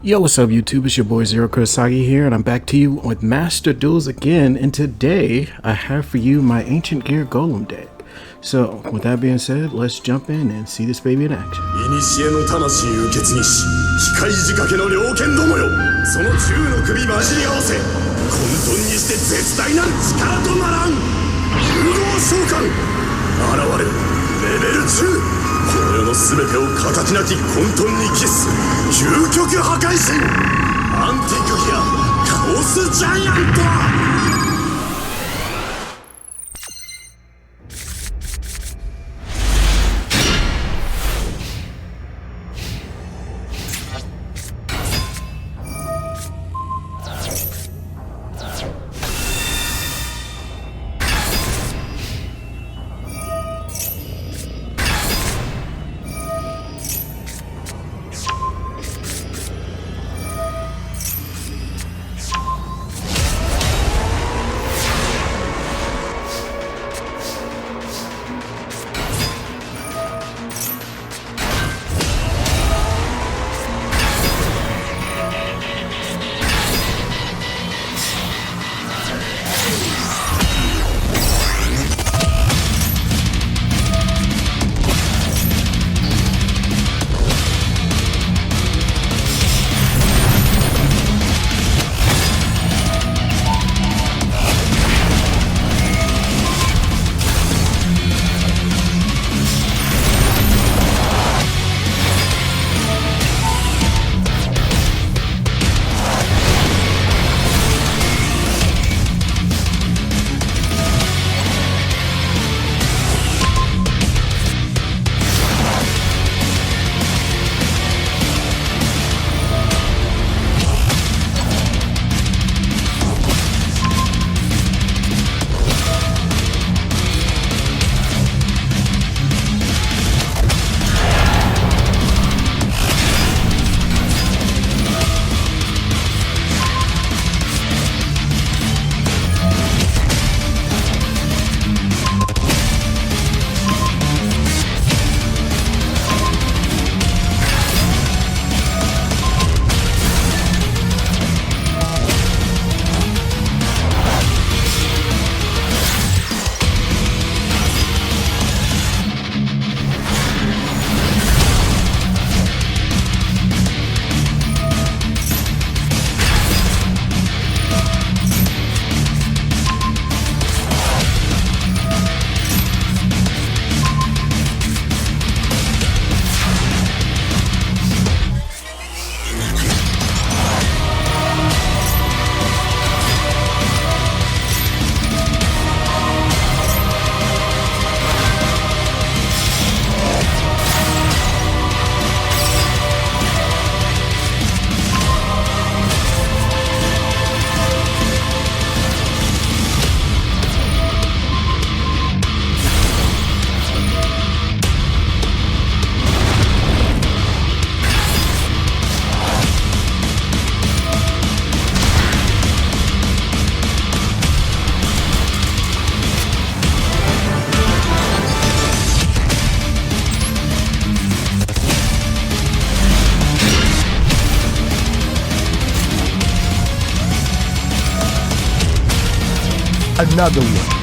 Yo, what's up YouTube? It's your boy Zero Kurasagi here, and I'm back to you with Master Duels again, and today I have for you my Ancient Gear Golem deck. So, with that being said, let's jump in and see this baby in action. 古の魂受け継ぎし、機械仕掛けの猟犬どもよ、その銃の首混じり合わせ、混沌にして絶大なる力とならん融合召喚現れるレベル10この世の全てを形なき混沌に帰す究極破壊神アンティクギアカオスジャイアントAnother one.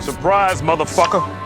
Surprise, motherfucker.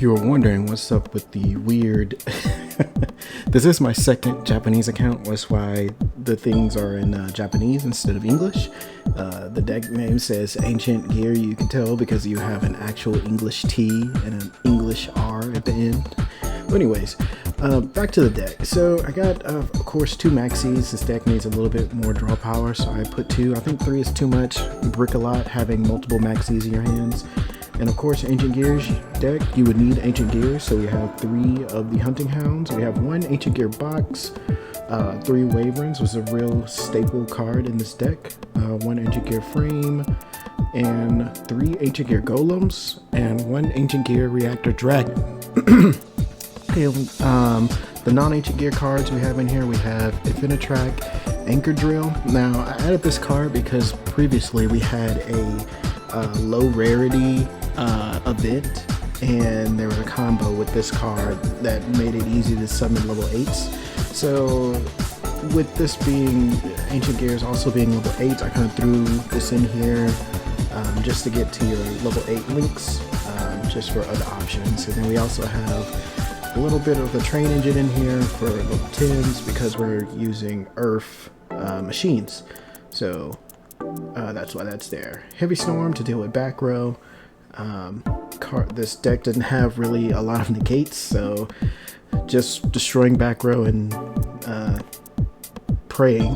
you were wondering what's up with the weird, this is my second Japanese account. That's why the things are in Japanese instead of English. The deck name says Ancient Gear. You can tell because you have an actual English T and an English R at the end. But anyways, back to the deck. So I got, of course, 2 maxis. This deck needs a little bit more draw power, so I put 2. I think 3 is too much. Brick a lot having multiple maxis in your hands. And of course, Ancient Gears deck, you would need Ancient Gears. So we have 3 of the Hunting Hounds. We have 1 Ancient Gear box, 3 Wyverns was a real staple card in this deck, 1 Ancient Gear frame, and 3 Ancient Gear Golems, and 1 Ancient Gear Reactor Dragon. The non-Ancient Gear cards we have in here, we have Infinitrack, Anchor Drill. Now, I added this card because previously we had a low rarity event, and there was a combo with this card that made it easy to summon level 8s. So with this being Ancient Gears also being level 8s, I kind of threw this in here just to get to your level 8 links, just for other options. And then we also have a little bit of the train engine in here for level 10s because we're using Earth machines. So that's why that's there. Heavy Storm to deal with back row. This deck doesn't have really a lot of negates, so just destroying back row and praying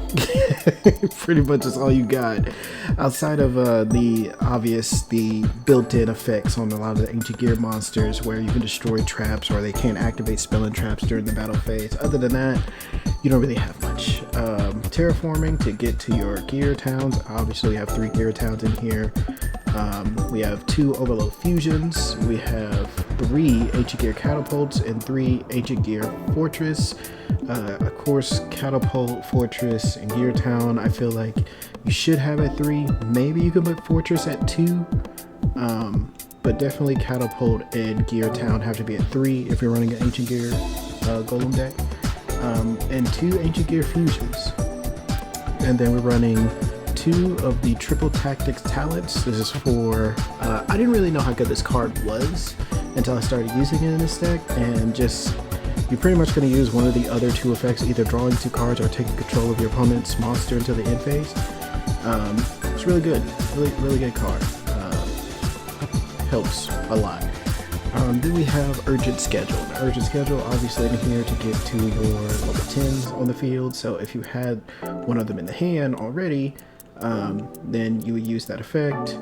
pretty much is all you got, outside of the built-in effects on a lot of the Ancient Gear monsters where you can destroy traps or they can't activate spell and traps during the battle phase. Other than that, you don't really have much. Terraforming to get to your gear towns. Obviously we have 3 gear towns in here. We have 2 Overload Fusions, we have 3 Ancient Gear Catapults, and 3 Ancient Gear Fortress. Of course, Catapult, Fortress, and Gear Town, I feel like you should have at 3. Maybe you could put Fortress at 2, but definitely Catapult and Gear Town have to be at 3 if you're running an Ancient Gear Golem deck. And 2 Ancient Gear Fusions. And then we're running 2 of the Triple Tactics talents. This is for, I didn't really know how good this card was until I started using it in this deck, and just, you're pretty much going to use one of the other 2 effects, either drawing 2 cards or taking control of your opponent's monster until the end phase. It's really good, really good card. Helps a lot. Then we have Urgent Schedule. The Urgent Schedule obviously in here to get to your level 10s on the field, so if you had one of them in the hand already, then you would use that effect,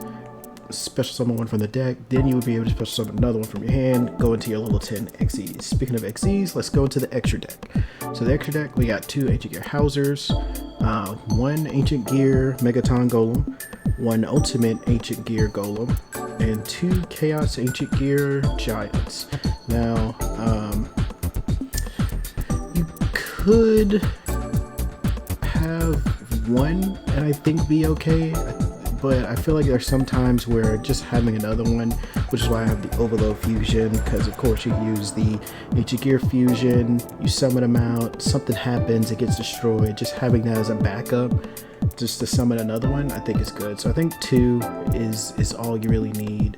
special summon one from the deck, then you would be able to special summon another one from your hand, go into your level 10 XEs. Speaking of XEs, let's go into the extra deck. So the extra deck, we got 2 Ancient Gear Housers, 1 Ancient Gear Megaton Golem, 1 Ultimate Ancient Gear Golem, and 2 Chaos Ancient Gear Giants. Now, you could have 1 and I think be okay, but I feel like there's some times where just having another one, which is why I have the Overload Fusion, because of course you use the Ancient Gear Fusion, you summon them out, something happens, it gets destroyed, just having that as a backup just to summon another one, I think is good. So I think 2 is all you really need.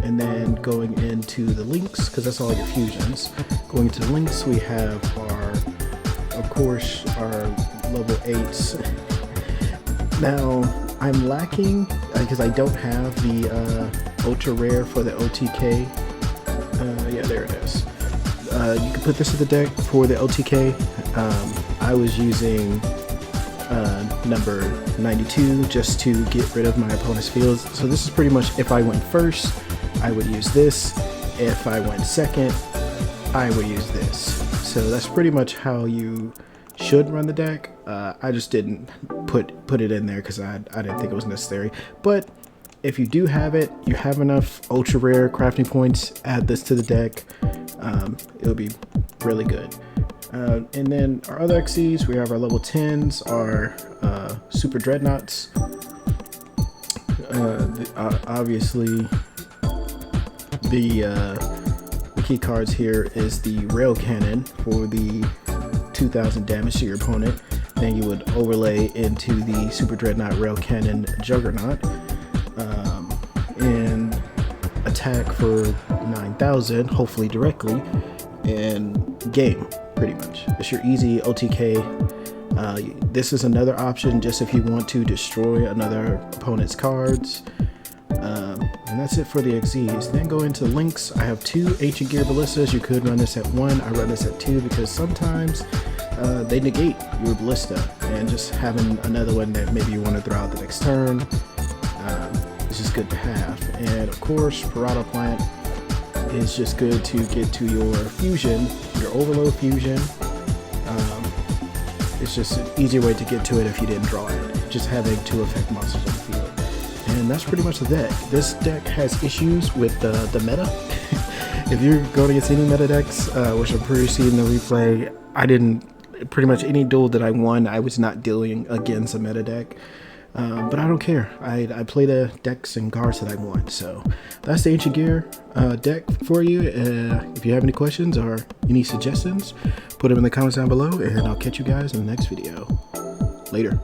And then going into the links, because that's all your fusions. Going into the links, we have of course, our level 8s. Now, I'm lacking because I don't have the ultra rare for the OTK. Yeah, there it is. You can put this in the deck for the OTK. I was using number 92 just to get rid of my opponent's fields. So this is pretty much, if I went first, I would use this. If I went second, I would use this. So that's pretty much how you should run the deck. I just didn't put it in there because I didn't think it was necessary. But if you do have it, you have enough ultra rare crafting points, add this to the deck. It'll be really good. And then our other XCs, we have our level 10s, our Super Dreadnoughts. Obviously, the key cards here is the Rail Cannon for the 2000 damage to your opponent. Then you would overlay into the Super Dreadnought Rail Cannon Juggernaut. And attack for 9,000, hopefully directly, and game, pretty much. It's your easy OTK. This is another option just if you want to destroy another opponent's cards. And that's it for the XEs. Then go into links. I have 2 Ancient Gear Ballistas. You could run this at 1. I run this at 2 because sometimes they negate your ballista, and just having another one that maybe you want to throw out the next turn is just good to have. And of course, Parada Plant is just good to get to your fusion, your overload fusion. It's just an easier way to get to it if you didn't draw it, just having 2 effect monsters on the field. And that's pretty much the deck. This deck has issues with the meta. If you're going against any meta decks, which I'm pretty sure in the replay, pretty much any duel that I won, I was not dealing against a meta deck. But I don't care. I play the decks and cards that I want. So that's the Ancient Gear deck for you. If you have any questions or any suggestions, put them in the comments down below, and I'll catch you guys in the next video. Later.